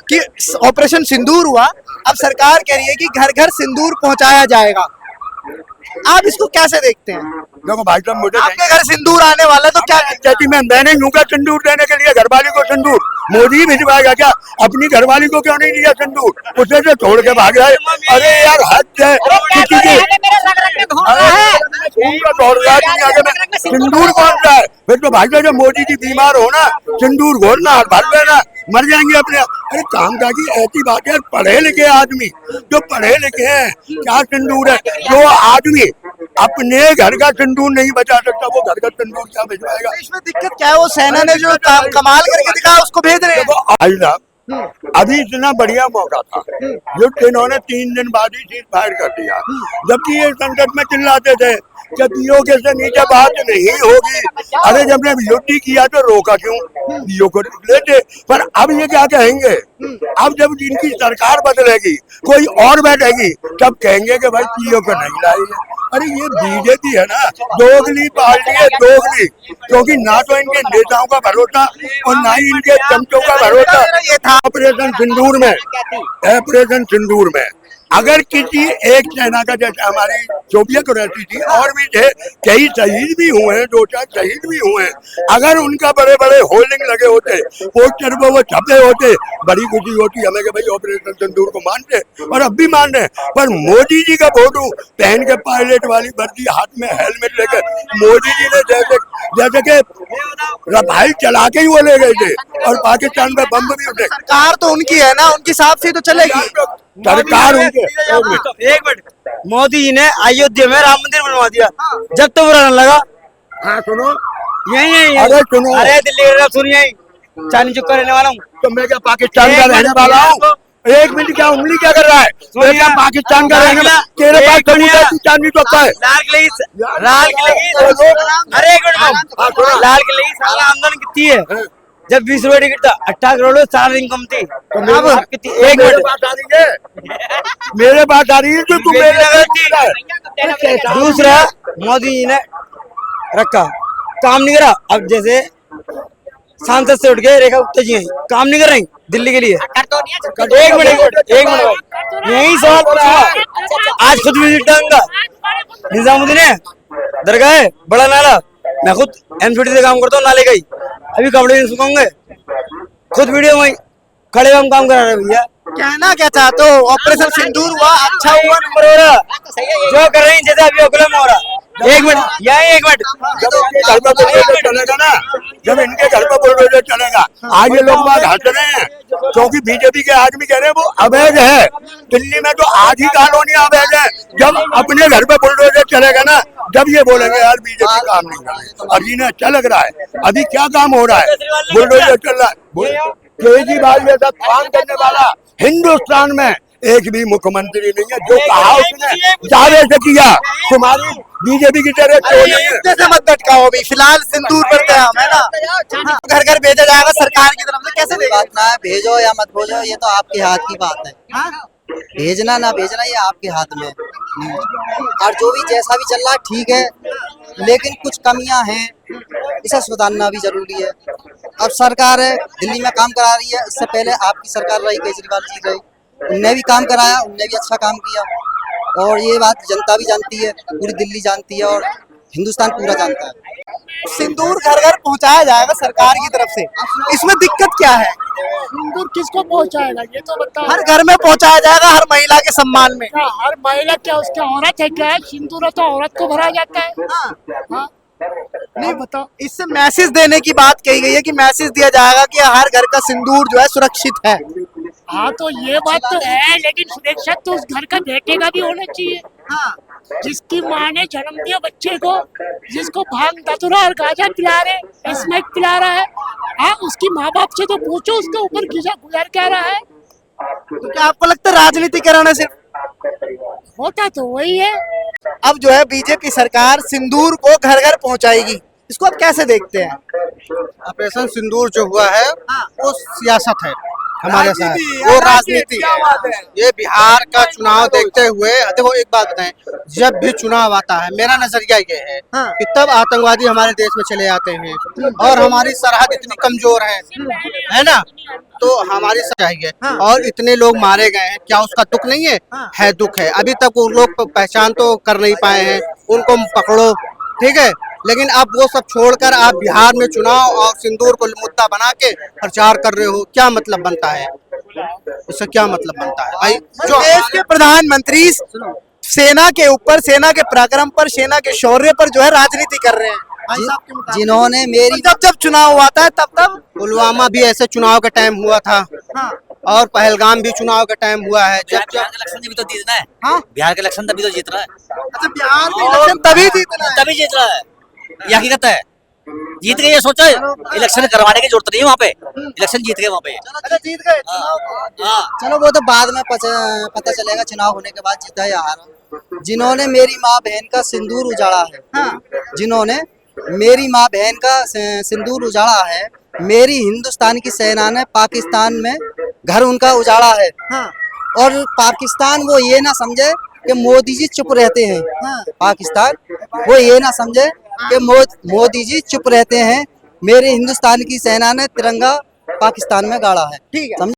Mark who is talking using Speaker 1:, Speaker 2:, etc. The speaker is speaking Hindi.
Speaker 1: कि ऑपरेशन सिंदूर हुआ, अब सरकार कह रही है कि घर घर सिंदूर पहुंचाया जाएगा। आप इसको कैसे देखते हैं?
Speaker 2: देखो भाई साहब, मुझे
Speaker 1: आपके घर सिंदूर आने वाला है तो क्या
Speaker 2: कहती मैं नहीं दूंगा सिंदूर देने के लिए घरवाली को सिंदूर। मोदी भिजवाएगा क्या? अपनी घरवाली को क्यों नहीं दिया सिंदूर? उसे से छोड़ के भाग जाए। अरे यार हद है किसी की। सिंदूर कौन सा है? फिर तो भाई साहब जब मोदी जी बीमार हो ना, सिंदूर घोरना भर देना, मर जाएंगे अपने। अरे काम का की ऐसी बात है, पढ़े लिखे आदमी जो पढ़े लिखे हैं, क्या सिंदूर है? जो आदमी अपने घर का सिंदूर नहीं बचा सकता, वो घर का सिंदूर क्या भिजवाएगा?
Speaker 1: इसमें दिक्कत क्या है? वो सेना ने जो कमाल करके दिखाया उसको भेज रहे हैं।
Speaker 2: अभी इतना बढ़िया मौका था जो इन्होंने 3 दिन बाद ही सीज फायर कर दिया, जबकि ये संकट में चिल्लाते थे कि पीओके से नीचे बात नहीं होगी। अरे जब ने विरोधी किया तो रोका क्यों? पीओके लेते। पर अब ये क्या कहेंगे? अब जब इनकी सरकार बदलेगी, कोई और बैठेगी, तब कहेंगे कि भाई पीओके नहीं लाई है। अरे ये बीजेपी है ना, दोगली पार्टी है, दोगली। क्योंकि ना तो इनके नेताओं का भरोसा और ना ही इनके चमचों का भरोसा। ये था ऑपरेशन सिंदूर में, ऑपरेशन सिंदूर में अगर किसी एक सेना का, जैसे हमारी सोवियत रहती थी और भी थे, कई शहीद भी हुए हैं, 2-4 शहीद भी हुए हैं, अगर उनका बड़े बड़े होल्डिंग लगे होते, पोस्टर पे वो छपे होते, बड़ी खुशी होती हमें कि भाई ऑपरेशन सिंदूर को मानते, और अब भी मान रहे। पर मोदी जी का फोटो पहन के पायलट वाली वर्दी, हाथ में हेलमेट लेकर, मोदी जी ने जैसे के रफाल चला के ही वो ले गए थे, और पाकिस्तान में बम भी उठे।
Speaker 1: सरकार तो उनकी है ना, उनके हिसाब से तो चलेगी
Speaker 2: सरकार उनके।
Speaker 3: एक मिनट, मोदी जी ने अयोध्या में राम मंदिर बनवा दिया, जब तो बुरा न लगा।
Speaker 2: हाँ सुनो,
Speaker 3: यही
Speaker 2: अरे सुनो,
Speaker 3: अरे दिल्ली का सुन, यही चांदी चुका रहने वाला हूँ।
Speaker 2: तो मैं क्या पाकिस्तान का रहने वाला हूँ? एक मिनट, क्या उंगली क्या कर रहा है? मैं क्या पाकिस्तान का रहने वाला? तेरे पास चांदी चुका है?
Speaker 3: लाल किले अरे एक मिनट, लाल किले की साल आमदनी कितनी है? जब 20 रुपए टिकट था, 18 करोड़ साल इनकम थी।
Speaker 2: तो
Speaker 3: अब कितनी? एक
Speaker 2: मेरे
Speaker 3: मिनट,
Speaker 2: पास आ रही है, मेरे पास आ रही है तो तू मेरे।
Speaker 3: दूसरा, मोदी जी ने रखा, काम नहीं करा। अब जैसे सांसद से उठ गए रेखा गुप्ता जी हैं, काम नहीं कर रही दिल्ली के लिए। एक मिनट यही सवाल पूछूंगा। आज खुद विजिट दूंगा निजामुद्दीन है, दरगाह है, बड़ा नाला। मैं खुद एमसीडी से काम करता हूँ, नाले का ही। अभी कपड़े नहीं सुखाऊंगे, खुद वीडियो में खड़े हम काम करा रहे भैया।
Speaker 1: कहना क्या चाहते हो? ऑपरेशन सिंदूर हुआ, अच्छा हुआ,
Speaker 3: नंबर हो रहा जो कर रही है, जैसे अभी अगला में हो रहा। एक मिनट, यही एक मिनट,
Speaker 2: जब इनके घर पर बुलडोजर चलेगा ना, जब इनके घर पर बुलडोजर चलेगा, आज ये लोग बात हंस रहे हैं क्योंकि बीजेपी के आदमी कह रहे हैं वो अवैध है। दिल्ली में तो आज ही कॉलोनी अवैध है। जब अपने घर पे बुलडोजर चलेगा ना, जब ये बोलेंगे यार बीजेपी काम नहीं कर रही। अब इन्हें अच्छा लग रहा है, अभी क्या काम हो रहा है? बुलडोजर चल रहा है। केजरीवाल जैसा काम करने वाला हिंदुस्तान में एक भी मुख्यमंत्री नहीं है। जो कहा उसने दावे से किया। तुम्हारी बीजेपी की तरह क्यों नहीं है?
Speaker 1: जैसे मत भटकाओ, अभी फिलहाल सिंदूर पर हम है ना, घर घर भेजा जाएगा सरकार की तरफ से, कैसे देगा?
Speaker 4: बात ना है, भेजो या मत भेजो, ये तो आपके हाथ की बात है। भेजना ना भेजना ये आपके हाथ में है। और जो भी जैसा भी चल रहा है ठीक है, लेकिन कुछ कमियां हैं, इसे सुधारना भी जरूरी है। अब सरकार है दिल्ली में काम करा रही है, इससे पहले आपकी सरकार रही, केजरीवाल जी रही, उनने भी काम कराया, उनने भी अच्छा काम किया। और ये बात जनता भी जानती है, पूरी दिल्ली जानती है और हिंदुस्तान पूरा जानता है।
Speaker 1: सिंदूर घर घर पहुंचाया जाएगा सरकार की तरफ से, इसमें दिक्कत क्या है?
Speaker 5: सिंदूर किसको पहुंचाएगा ये तो बताओ।
Speaker 1: हर घर में पहुंचाया जाएगा, हर महिला के सम्मान में।
Speaker 5: क्या हर महिला क्या उसकी औरत है? क्या है सिंदूर तो औरत को भरा जाता है। हाँ नहीं बताओ।
Speaker 1: इससे मैसेज देने की बात कही गई है कि मैसेज दिया जाएगा कि हर घर का सिंदूर जो है सुरक्षित है।
Speaker 5: हाँ तो ये बात तो है, लेकिन सुरक्षा तो उस घर का बेटे का भी होना चाहिए।
Speaker 1: हाँ।
Speaker 5: जिसकी माँ ने जन्म दिया बच्चे को, जिसको भांग धतूरा और गांजा पिला रहे, स्मैक पिला रहा है, हाँ उसकी माँ बाप से तो पूछो उसके ऊपर गुजर क्या रहा है।
Speaker 1: तो क्या आपको लगता है राजनीतिकरण है सिर्फ?
Speaker 5: होता तो वही है।
Speaker 1: अब जो है बीजेपी सरकार सिंदूर को घर घर पहुंचाएगी, इसको आप कैसे देखते हैं?
Speaker 6: ऑपरेशन सिंदूर जो हुआ है वो सियासत है। हमारे साथ
Speaker 1: राजनीति,
Speaker 6: वो
Speaker 1: राजनीति,
Speaker 6: राजनीति
Speaker 1: क्या बात है?
Speaker 6: है। ये बिहार का चुनाव देखते हुए देखो एक बात बताएं, जब भी चुनाव आता है मेरा नजरिया ये है
Speaker 1: हाँ।
Speaker 6: कि तब आतंकवादी हमारे देश में चले आते हैं और हमारी सरहद इतनी कमजोर है ना, तो हमारी चाहिए
Speaker 1: हाँ।
Speaker 6: और इतने लोग मारे गए हैं, क्या उसका दुख नहीं है?
Speaker 1: हाँ।
Speaker 6: है दुख है। अभी तक वो लोग पहचान तो कर नहीं पाए हैं, उनको पकड़ो, ठीक है, लेकिन अब वो सब छोड़कर आप बिहार में चुनाव और सिंदूर को मुद्दा बना के प्रचार कर रहे हो, क्या मतलब बनता है? इससे क्या मतलब बनता है भाई? जो
Speaker 1: देश के प्रधानमंत्री सेना के ऊपर, सेना के पराक्रम पर, सेना के शौर्य पर जो है राजनीति कर रहे हैं भाई साहब के मुताबिक।
Speaker 4: जिन्होंने मेरी
Speaker 1: जब जब चुनाव आता है तब
Speaker 6: पुलवामा भी ऐसे चुनाव का टाइम हुआ था
Speaker 1: हाँ
Speaker 6: और पहलगाम भी चुनाव का टाम हुआ है। जब
Speaker 7: बिहार के इलेक्शन भी तो जीतना है।
Speaker 1: हाँ?
Speaker 7: बिहार के इलेक्शन तभी तो जीत रहा है,
Speaker 1: अच्छा बिहार में इलेक्शन तभी जीतना है।
Speaker 7: तभी जीत रहा है, ये हकीकत है। जीत गए, ये सोचो इलेक्शन करवाने की जरूरत नहीं है वहाँ पे, इलेक्शन जीत गए वहाँ पे।
Speaker 1: अच्छा जीत गए चुनाव।
Speaker 7: हाँ,
Speaker 4: चलो वो तो बाद में पता चलेगा, चुनाव होने के बाद जीता या हारा। जिन्होंने मेरी माँ बहन का सिंदूर उजाड़ा है,
Speaker 1: हाँ
Speaker 4: जिन्होंने मेरी माँ बहन का सिंदूर उजाड़ा है, मेरी हिंदुस्तान की सेना ने पाकिस्तान में घर उनका उजाड़ा है।
Speaker 1: हाँ
Speaker 4: और पाकिस्तान वो ये ना समझे कि मोदी जी चुप रहते हैं।
Speaker 1: हाँ।
Speaker 4: पाकिस्तान वो ये ना समझे कि मोदी जी चुप रहते हैं। मेरे हिंदुस्तान की सेना ने तिरंगा पाकिस्तान में गाड़ा है।
Speaker 1: ठीक है।
Speaker 4: समझे?